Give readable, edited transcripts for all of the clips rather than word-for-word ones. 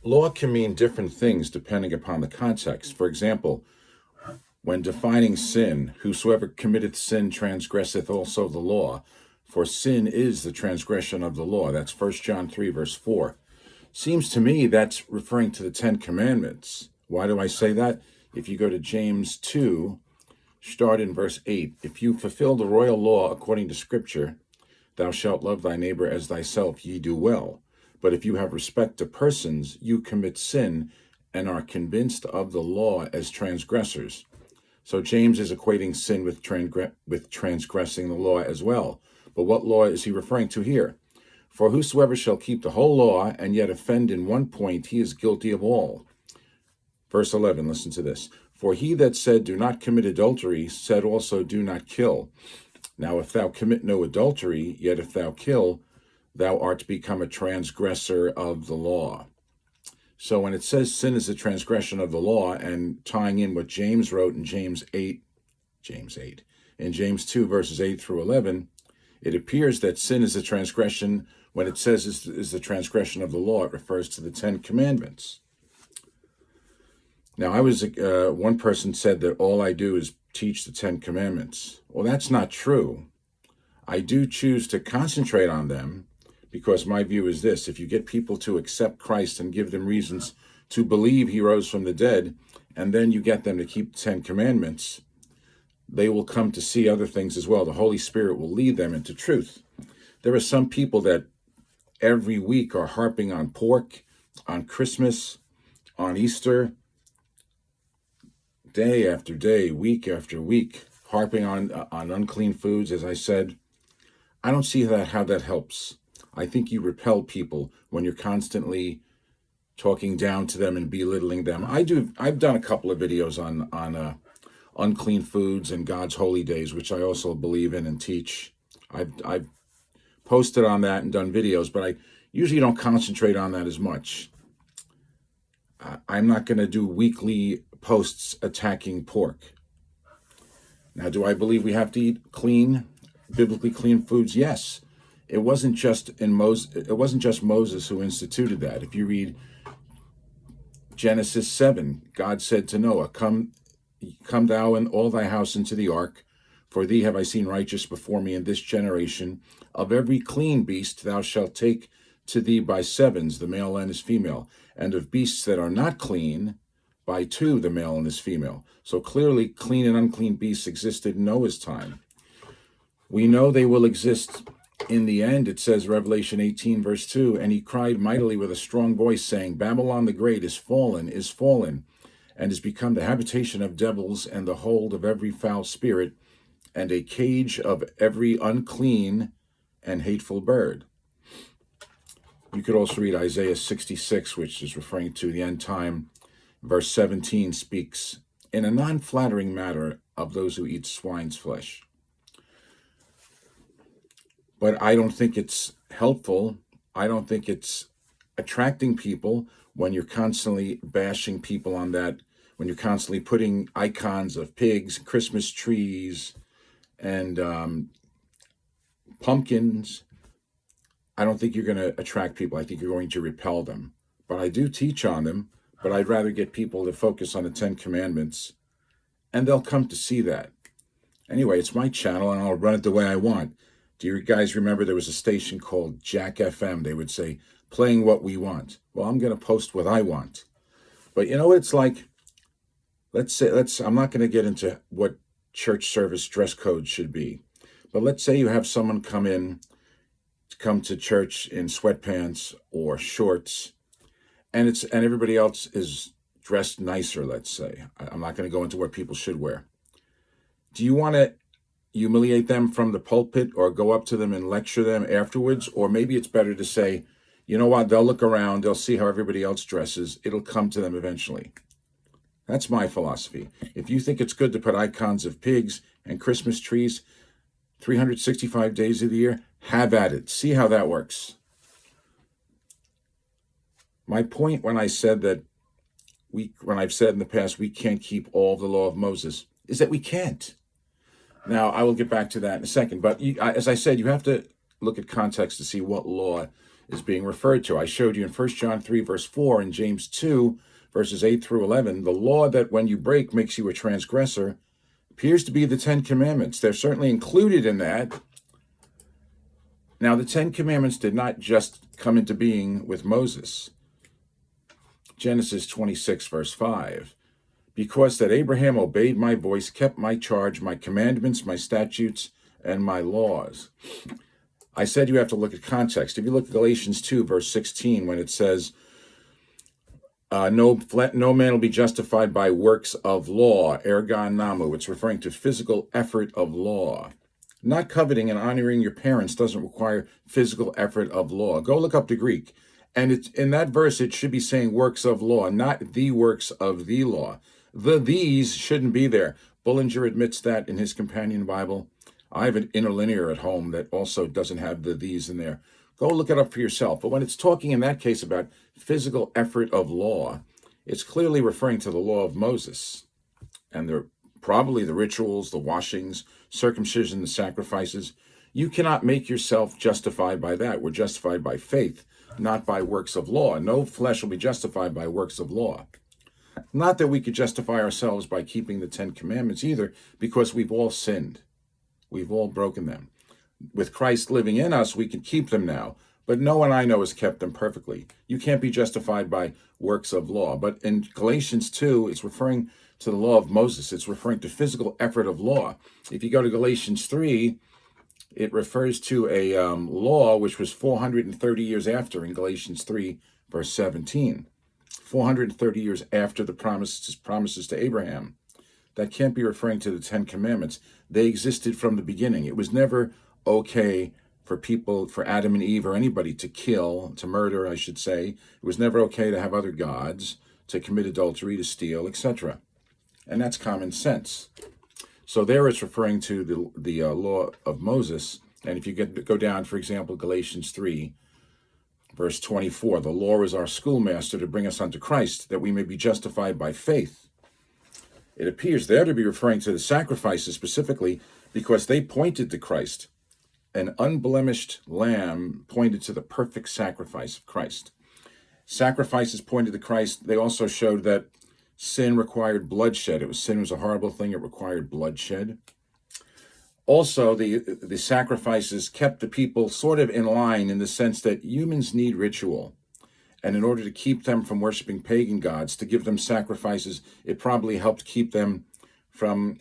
Law can mean different things depending upon the context. For example, when defining sin, whosoever committeth sin transgresseth also the law, for sin is the transgression of the law. That's 1 John 3, verse 4. Seems to me that's referring to the Ten Commandments. Why do I say that? If you go to James 2, start in verse 8. If you fulfill the royal law according to Scripture, thou shalt love thy neighbor as thyself, ye do well. But if you have respect to persons, you commit sin and are convinced of the law as transgressors. So James is equating sin with transgressing the law as well. But what law is he referring to here? For whosoever shall keep the whole law and yet offend in one point, he is guilty of all. Verse 11, listen to this. For he that said, do not commit adultery, said also, do not kill. Now if thou commit no adultery, yet if thou kill, thou art become a transgressor of the law. So when it says sin is a transgression of the law, and tying in what James wrote in James 8, in James 2, verses 8 through 11, it appears that sin is a transgression. When it says is the transgression of the law, it refers to the Ten Commandments. Now, one person said that all I do is teach the Ten Commandments. Well, that's not true. I do choose to concentrate on them because my view is this: if you get people to accept Christ and give them reasons to believe he rose from the dead, and then you get them to keep the Ten Commandments, they will come to see other things as well. The Holy Spirit will lead them into truth. There are some people that every week are harping on pork, on Christmas, on Easter, day after day, week after week, harping on unclean foods, as I said. I don't see how that helps. I think you repel people when you're constantly talking down to them and belittling them. I've done a couple of videos on unclean foods and God's holy days, which I also believe in and teach. I've posted on that and done videos, but I usually don't concentrate on that as much. I'm not going to do weekly posts attacking pork. Now, do I believe we have to eat clean, biblically clean foods? Yes. It wasn't just Moses who instituted that. If you read Genesis 7, God said to Noah, Come thou and all thy house into the ark, for thee have I seen righteous before me in this generation. Of every clean beast thou shalt take to thee by sevens, the male and his female, and of beasts that are not clean, by two, the male and his female. So clearly, clean and unclean beasts existed in Noah's time. We know they will exist in the end. It says, Revelation 18, verse 2, and he cried mightily with a strong voice, saying, Babylon the great is fallen, and is become the habitation of devils, and the hold of every foul spirit, and a cage of every unclean and hateful bird. You could also read Isaiah 66, which is referring to the end time. Verse 17 speaks in a non-flattering manner of those who eat swine's flesh. But I don't think it's helpful. I don't think it's attracting people when you're constantly bashing people on that, when you're constantly putting icons of pigs, Christmas trees, and pumpkins. I don't think you're going to attract people. I think you're going to repel them. But I do teach on them, but I'd rather get people to focus on the Ten Commandments, and they'll come to see that. Anyway, it's my channel, and I'll run it the way I want. Do you guys remember there was a station called Jack FM? They would say, playing what we want. Well, I'm going to post what I want. But you know what it's like? I'm not going to get into what church service dress code should be. But let's say you have someone come to church in sweatpants or shorts, and everybody else is dressed nicer, let's say. I'm not going to go into what people should wear. Do you want to humiliate them from the pulpit or go up to them and lecture them afterwards? Or maybe it's better to say, you know what, they'll look around, they'll see how everybody else dresses, it'll come to them eventually. That's my philosophy. If you think it's good to put icons of pigs and Christmas trees 365 days of the year, have at it. See how that works. My point when I've said in the past, we can't keep all the law of Moses, is that we can't. Now, I will get back to that in a second. But as I said, you have to look at context to see what law is being referred to. I showed you in 1 John 3, verse 4, and James 2, verses 8 through 11, the law that when you break makes you a transgressor appears to be the Ten Commandments. They're certainly included in that. Now, the Ten Commandments did not just come into being with Moses. Genesis 26, verse 5. Because that Abraham obeyed my voice, kept my charge, my commandments, my statutes, and my laws. I said you have to look at context. If you look at Galatians 2, verse 16, when it says, no man will be justified by works of law, ergon namu. It's referring to physical effort of law. Not coveting and honoring your parents doesn't require physical effort of law. Go look up the Greek. And it's, in that verse, it should be saying works of law, not the works of the law. These shouldn't be there. Bullinger admits that in his companion Bible. I have an interlinear at home that also doesn't have the these in there. Go look it up for yourself. But when it's talking in that case about physical effort of law, it's clearly referring to the law of Moses. And probably the rituals, the washings, circumcision, the sacrifices. You cannot make yourself justified by that. We're justified by faith, not by works of law. No flesh will be justified by works of law. Not that we could justify ourselves by keeping the Ten Commandments either, because we've all sinned. We've all broken them. With Christ living in us, we can keep them now, but no one I know has kept them perfectly. You can't be justified by works of law. But in Galatians 2, it's referring to the law of Moses. It's referring to physical effort of law. If you go to Galatians 3, it refers to a law which was 430 years after in Galatians 3, verse 17. 430 years after the promises to Abraham. That can't be referring to the Ten Commandments. They existed from the beginning. It was never okay for people, for Adam and Eve or anybody to kill, to murder, I should say. It was never okay to have other gods, to commit adultery, to steal, etc. And that's common sense. So there it's referring to the law of Moses. And if you go down, for example, Galatians 3, verse 24, the law is our schoolmaster to bring us unto Christ, that we may be justified by faith. It appears there to be referring to the sacrifices specifically because they pointed to Christ. An unblemished lamb pointed to the perfect sacrifice of Christ. Sacrifices pointed to Christ. They also showed that sin required bloodshed. Sin was a horrible thing. It required bloodshed. Also, the sacrifices kept the people sort of in line in the sense that humans need ritual. And in order to keep them from worshiping pagan gods, to give them sacrifices, it probably helped keep them from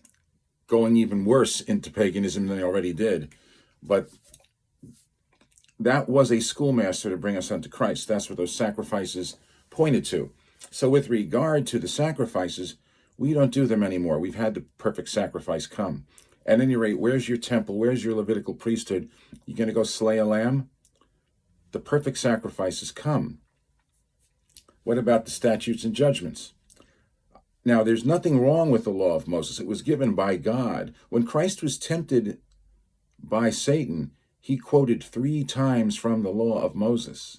going even worse into paganism than they already did. But that was a schoolmaster to bring us unto Christ. That's what those sacrifices pointed to. So with regard to the sacrifices, we don't do them anymore. We've had the perfect sacrifice come. At any rate, where's your temple? Where's your Levitical priesthood? You going to go slay a lamb? The perfect sacrifices come. What about the statutes and judgments? Now, there's nothing wrong with the law of Moses. It was given by God. When Christ was tempted by Satan, he quoted 3 times from the law of Moses.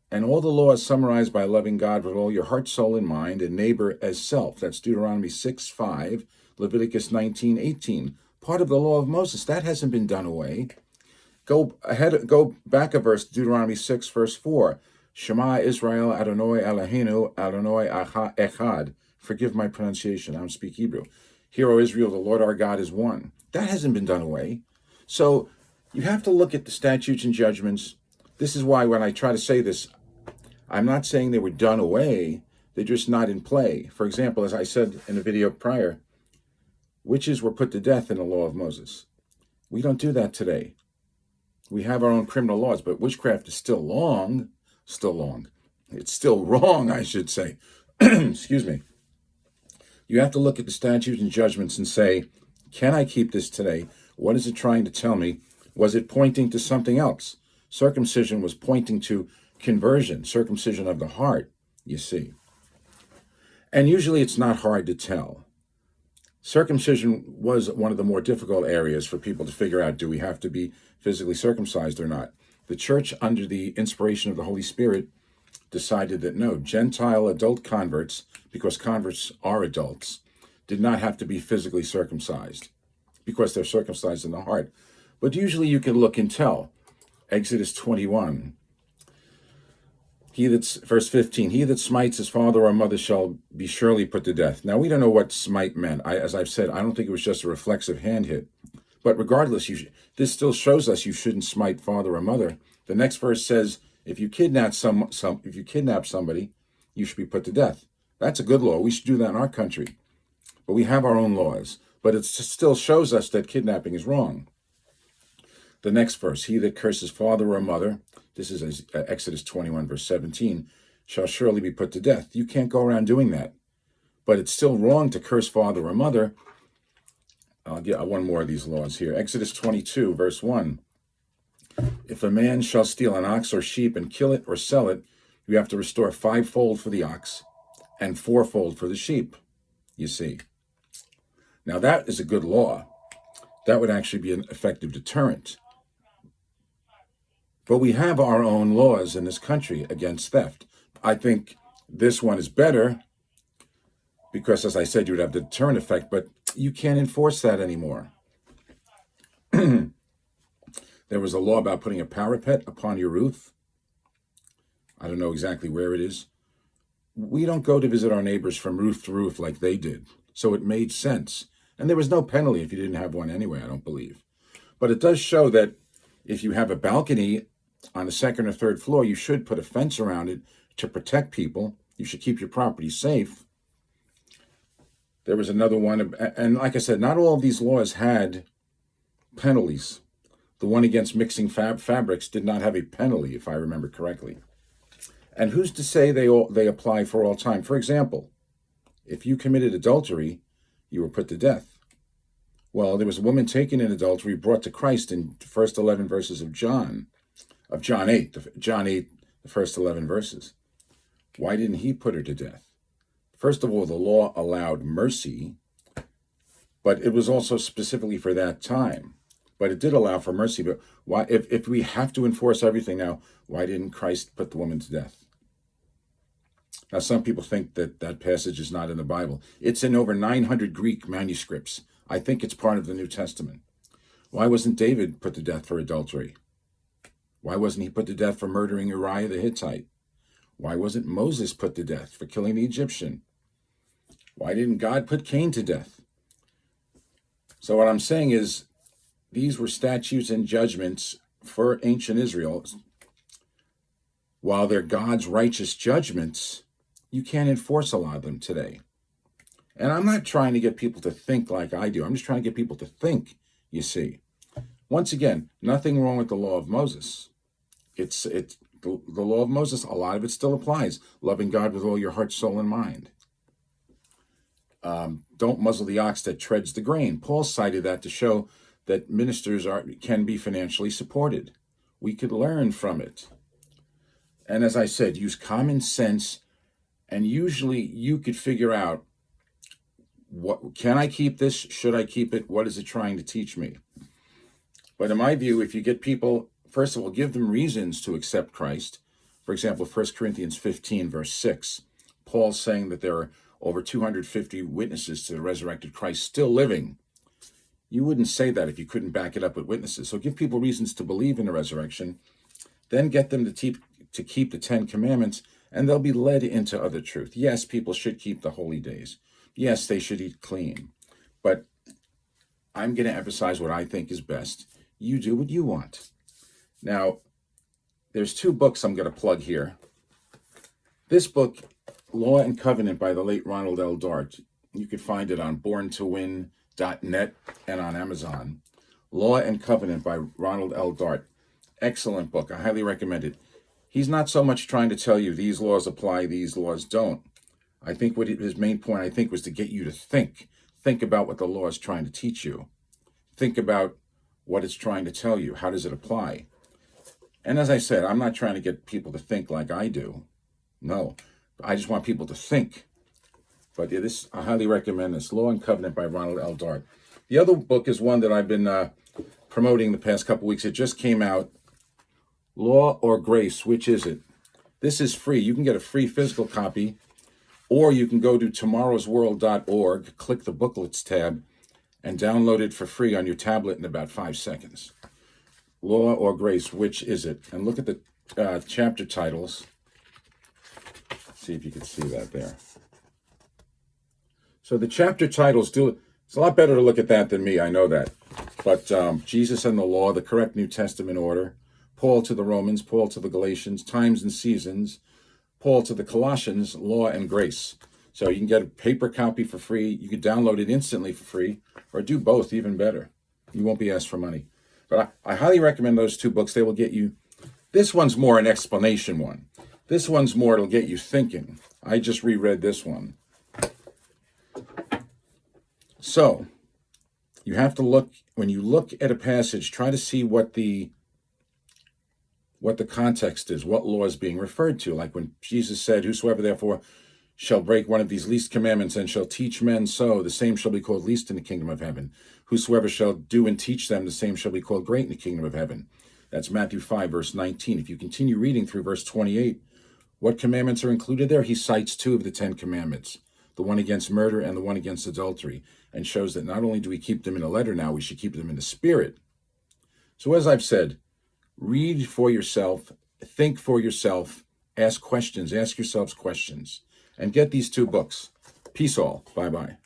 And all the law is summarized by loving God with all your heart, soul, and mind, and neighbor as self. That's Deuteronomy 6:5, Leviticus 19:18. Part of the law of Moses. That hasn't been done away. Go back a verse, Deuteronomy 6, verse 4. Shema Israel Adonai Eloheinu Adonai Echad. Forgive my pronunciation, I don't speak Hebrew. Hear, O Israel, the Lord our God is one. That hasn't been done away. So you have to look at the statutes and judgments. This is why when I try to say this, I'm not saying they were done away. They're just not in play. For example, as I said in a video prior, witches were put to death in the law of Moses. We don't do that today. We have our own criminal laws, but witchcraft is still wrong. It's still wrong, I should say. Excuse me. You have to look at the statutes and judgments and say, can I keep this today? What is it trying to tell me? Was it pointing to something else? Circumcision was pointing to conversion, circumcision of the heart, you see. And usually it's not hard to tell. Circumcision was one of the more difficult areas for people to figure out, do we have to be physically circumcised or not? The church, under the inspiration of the Holy Spirit, decided that no, Gentile adult converts, because converts are adults, did not have to be physically circumcised because they're circumcised in the heart. But usually you can look and tell. Exodus 21. Verse 15, he that smites his father or mother shall be surely put to death. Now, we don't know what smite meant. As I've said, I don't think it was just a reflexive hand hit. But regardless, this still shows us you shouldn't smite father or mother. The next verse says, if you kidnap somebody, you should be put to death. That's a good law. We should do that in our country. But we have our own laws. But it still shows us that kidnapping is wrong. The next verse, he that curses father or mother, this is Exodus 21, verse 17, shall surely be put to death. You can't go around doing that. But it's still wrong to curse father or mother. I'll get one more of these laws here. Exodus 22, verse 1. If a man shall steal an ox or sheep and kill it or sell it, you have to restore fivefold for the ox and fourfold for the sheep, you see. Now that is a good law. That would actually be an effective deterrent. But we have our own laws in this country against theft. I think this one is better because, as I said, you would have the deterrent effect, but you can't enforce that anymore. There was a law about putting a parapet upon your roof. I don't know exactly where it is. We don't go to visit our neighbors from roof to roof like they did. So it made sense. And there was no penalty if you didn't have one anyway, I don't believe. But it does show that if you have a balcony on the second or third floor, you should put a fence around it to protect people. You should keep your property safe. There was another one, and like I said, not all of these laws had penalties. The one against mixing fabrics did not have a penalty, if I remember correctly. And who's to say they apply for all time? For example, if you committed adultery, you were put to death. Well, there was a woman taken in adultery, brought to Christ in the first 11 verses of John 8, the first 11 verses. Why didn't he put her to death? First of all, the law allowed mercy, but it was also specifically for that time. But it did allow for mercy. But why, if we have to enforce everything now, why didn't Christ put the woman to death? Now, some people think that that passage is not in the Bible. It's in over 900 Greek manuscripts. I think it's part of the New Testament. Why wasn't David put to death for adultery? Why wasn't he put to death for murdering Uriah the Hittite? Why wasn't Moses put to death for killing the Egyptian? Why didn't God put Cain to death? So what I'm saying is, these were statutes and judgments for ancient Israel. While they're God's righteous judgments, you can't enforce a lot of them today. And I'm not trying to get people to think like I do. I'm just trying to get people to think, you see. Once again, nothing wrong with the law of Moses. The law of Moses, a lot of it still applies. Loving God with all your heart, soul, and mind. Don't muzzle the ox that treads the grain. Paul cited that to show that ministers can be financially supported. We could learn from it. And as I said, use common sense, and usually you could figure out, what can I keep this? Should I keep it? What is it trying to teach me? But in my view, if you get people, first of all, give them reasons to accept Christ. For example, 1 Corinthians 15, verse 6, Paul's saying that there are over 250 witnesses to the resurrected Christ still living. You wouldn't say that if you couldn't back it up with witnesses. So give people reasons to believe in the resurrection, then get them to keep the 10 commandments, and they'll be led into other truth. Yes, people should keep the holy days. Yes, they should eat clean. But I'm going to emphasize what I think is best. You do what you want. Now, there's 2 books I'm going to plug here. This book, Law and Covenant by the late Ronald L. Dart. You can find it on borntowin.net and on Amazon. Law and Covenant by Ronald L. Dart. Excellent book. I highly recommend it. He's not so much trying to tell you these laws apply, these laws don't. I think his main point, was to get you to think. Think about what the law is trying to teach you. Think about what it's trying to tell you. How does it apply? And as I said, I'm not trying to get people to think like I do. No, I just want people to think. But I highly recommend this, Law and Covenant by Ronald L. Dart. The other book is one that I've been promoting the past couple weeks. It just came out, Law or Grace, which is it? This is free. You can get a free physical copy, or you can go to tomorrowsworld.org, click the booklets tab, and download it for free on your tablet in about 5 seconds. Law or grace, which is it? And look at the chapter titles. See if you can see that there. So the chapter titles do, it's a lot better to look at that than me, I know that. But Jesus and the law, the correct New Testament order, Paul to the Romans, Paul to the Galatians, times and seasons, Paul to the Colossians, law and grace. So you can get a paper copy for free. You can download it instantly for free, or do both, even better. You won't be asked for money. But I highly recommend those two books. They will get you, this one's more an explanation one. This one's more, it'll get you thinking. I just reread this one. So you have to look, when you look at a passage, try to see what the context is, what law is being referred to. Like when Jesus said, whosoever therefore shall break one of these least commandments and shall teach men so, the same shall be called least in the kingdom of heaven. Whosoever shall do and teach them, the same shall be called great in the kingdom of heaven. That's Matthew 5, verse 19. If you continue reading through verse 28, what commandments are included there? He cites two of the 10 commandments, the one against murder and the one against adultery, and shows that not only do we keep them in a letter now, we should keep them in the spirit. So as I've said, read for yourself, think for yourself, ask questions, ask yourselves questions, and get these two books. Peace all. Bye-bye.